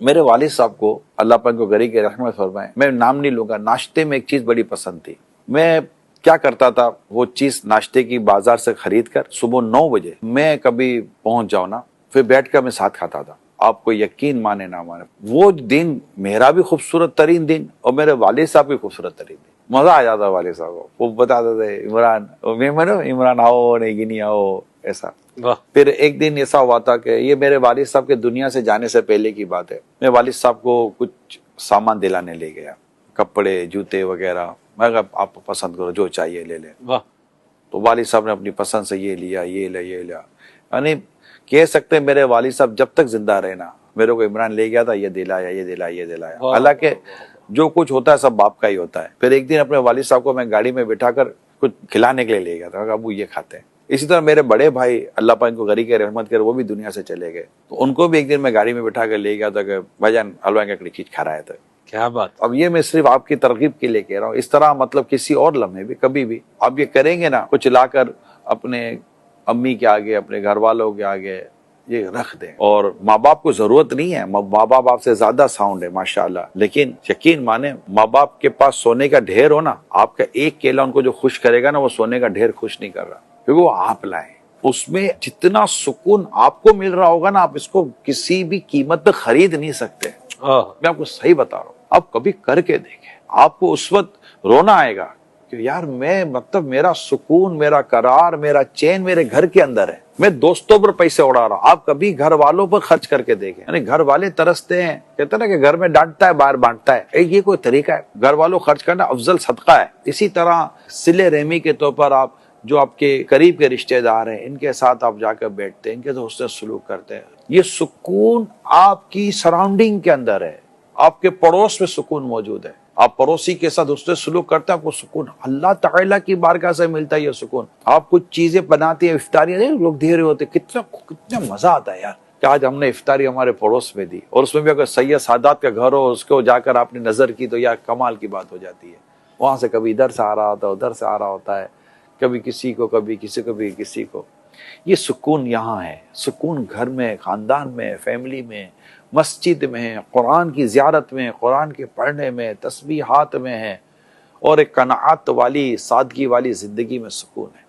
میرے والد صاحب کو اللہ پاک کو گھر کی رحمت فرمائے، میں نام نہیں لوں گا، ناشتے میں ایک چیز بڑی پسند تھی۔ میں کیا کرتا تھا، وہ چیز ناشتے کی بازار سے خرید کر صبح 9 بجے میں کبھی پہنچ جاؤں نا، پھر بیٹھ کر میں ساتھ کھاتا تھا۔ آپ کو یقین مانے نہ مانے، وہ دن میرا بھی خوبصورت ترین دن اور میرے والد صاحب بھی خوبصورت ترین دن۔ مزہ آ جاتا والد صاحب کو، وہ بتاتے تھے عمران، میں منو عمران آؤ نہیں گنی آؤ، ایسا۔ پھر ایک دن ایسا ہوا تھا کہ یہ میرے والد صاحب کے دنیا سے جانے سے پہلے کی بات ہے، میں والد صاحب کو کچھ سامان دلانے لے گیا، کپڑے جوتے وغیرہ، میں کہا آپ پسند کرو جو چاہیے لے لیں۔ تو والد صاحب نے اپنی پسند سے یہ لیا یہ لیا، یعنی کہہ سکتے ہیں میرے والد صاحب جب تک زندہ رہے نا، میرے کو عمران لے گیا تھا یہ دلایا۔ حالانکہ جو کچھ ہوتا ہے سب باپ کا ہی ہوتا ہے۔ پھر ایک دن اپنے والد صاحب کو میں گاڑی میں بٹھا کر کچھ کھلانے کے لیے لے گیا تھا، ابو یہ کھاتے ہیں۔ اسی طرح میرے بڑے بھائی اللہ پاک کو غریب کے رحمت کرے، وہ بھی دنیا سے چلے گئے، تو ان کو بھی ایک دن میں گاڑی میں بٹھا کر لے گیا تھا کہ بھائی جان حلوہ کی چیز کھا رہے تھے۔ کیا بات! اب یہ میں صرف آپ کی ترغیب کے لیے کہہ رہا ہوں، اس طرح مطلب کسی اور لمحے بھی کبھی بھی آپ یہ کریں گے نا، کچھ لا کر اپنے امی کے آگے، اپنے گھر والوں کے آگے یہ رکھ دیں۔ اور ماں باپ کو ضرورت نہیں ہے، ماں باپ آپ سے زیادہ ساؤنڈ ہے ماشاءاللہ، لیکن یقین مانے ماں باپ کے پاس سونے کا ڈھیر ہو نا، آپ کا ایک کیلا ان کو جو خوش کرے گا نا، وہ سونے کا ڈھیر خوش نہیں کر رہا، کیونکہ وہ آپ لائیں۔ اس میں جتنا سکون آپ کو مل رہا ہوگا نا، آپ اس کو کسی بھی قیمت پہ خرید نہیں سکتے۔ میں آپ کو صحیح بتا رہا ہوں، آپ کبھی کر کے دیکھیں، آپ کو اس وقت رونا آئے گا کہ یار میں مطلب میرا سکون، میرا قرار، میرا چین میرے گھر کے اندر ہے، میں دوستوں پر پیسے اڑا رہا ہوں۔ آپ کبھی گھر والوں پر خرچ کر کے دیکھیں، یعنی گھر والے ترستے ہیں، کہتے ہیں نا کہ گھر میں ڈانٹتا ہے باہر بانٹتا ہے، یہ کوئی طریقہ ہے؟ گھر والوں خرچ کرنا افضل صدقہ ہے۔ اسی طرح صلہ رحمی کے طور پر آپ جو آپ کے قریب کے رشتہ دار ہیں، ان کے ساتھ آپ جا کر بیٹھتے ہیں، ان کے ساتھ حسن سلوک کرتے ہیں، یہ سکون آپ کی سراؤنڈنگ کے اندر ہے، آپ کے پڑوس میں سکون موجود ہے۔ آپ پڑوسی کے ساتھ حسن سلوک کرتے ہیں، آپ کو سکون اللہ تعالیٰ کی بارگاہ سے ملتا ہے یہ سکون۔ آپ کچھ چیزیں بناتے ہیں، افطاریاں لوگ دے رہے ہوتے، کتنا مزہ آتا ہے یار کہ آج ہم نے افطاری ہمارے پڑوس میں دی، اور اس میں بھی اگر سید سادات کا گھر ہو، اس کو جا کر آپ نے نظر کی تو یار کمال کی بات ہو جاتی ہے۔ وہاں سے کبھی ادھر سے آ رہا ہوتا ہے، ادھر سے آ رہا ہوتا ہے، کبھی کسی کو، کبھی کسی کو، کبھی کسی کو۔ یہ سکون یہاں ہے، سکون گھر میں، خاندان میں، فیملی میں، مسجد میں ہے، قرآن کی زیارت میں، قرآن کے پڑھنے میں، تسبیحات میں ہے، اور ایک قناعت والی، سادگی والی زندگی میں سکون ہے۔